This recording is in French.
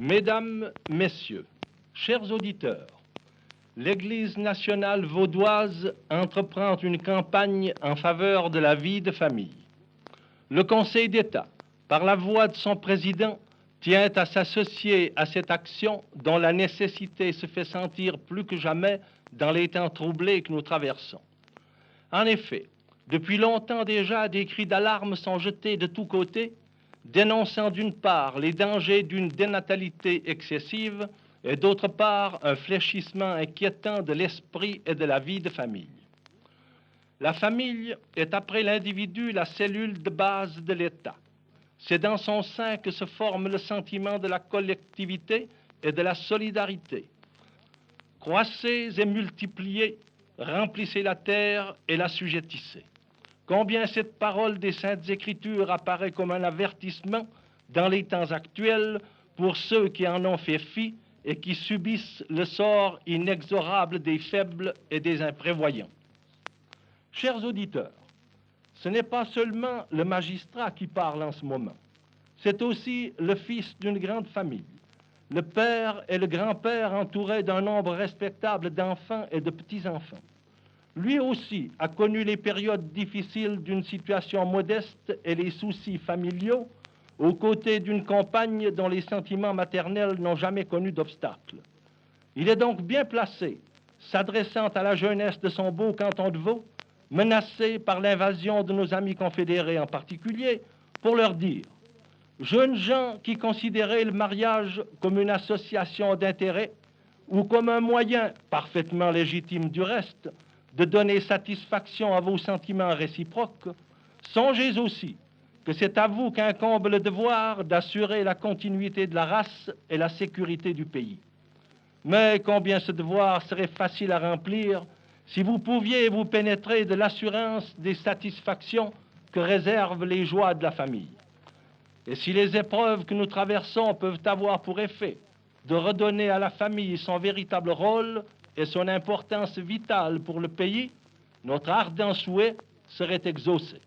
Mesdames, Messieurs, chers auditeurs, l'Église nationale vaudoise entreprend une campagne en faveur de la vie de famille. Le Conseil d'État, par la voix de son président, tient à s'associer à cette action dont la nécessité se fait sentir plus que jamais dans les temps troublés que nous traversons. En effet, depuis longtemps déjà, des cris d'alarme sont jetés de tous côtés, dénonçant d'une part les dangers d'une dénatalité excessive et d'autre part un fléchissement inquiétant de l'esprit et de la vie de famille. La famille est après l'individu la cellule de base de l'État. C'est dans son sein que se forme le sentiment de la collectivité et de la solidarité. Croissez et multipliez, remplissez la terre et l'assujettissez. Combien cette parole des Saintes Écritures apparaît comme un avertissement dans les temps actuels pour ceux qui en ont fait fi et qui subissent le sort inexorable des faibles et des imprévoyants. Chers auditeurs, ce n'est pas seulement le magistrat qui parle en ce moment, c'est aussi le fils d'une grande famille, le père et le grand-père entourés d'un nombre respectable d'enfants et de petits-enfants. Lui aussi a connu les périodes difficiles d'une situation modeste et les soucis familiaux aux côtés d'une compagne dont les sentiments maternels n'ont jamais connu d'obstacle. Il est donc bien placé, s'adressant à la jeunesse de son beau canton de Vaud, menacée par l'invasion de nos amis confédérés en particulier, pour leur dire: jeunes gens qui considéraient le mariage comme une association d'intérêts ou comme un moyen, parfaitement légitime du reste, de donner satisfaction à vos sentiments réciproques, songez aussi que c'est à vous qu'incombe le devoir d'assurer la continuité de la race et la sécurité du pays. Mais combien ce devoir serait facile à remplir si vous pouviez vous pénétrer de l'assurance des satisfactions que réservent les joies de la famille. Et si les épreuves que nous traversons peuvent avoir pour effet de redonner à la famille son véritable rôle et son importance vitale pour le pays, notre ardent souhait serait exaucé.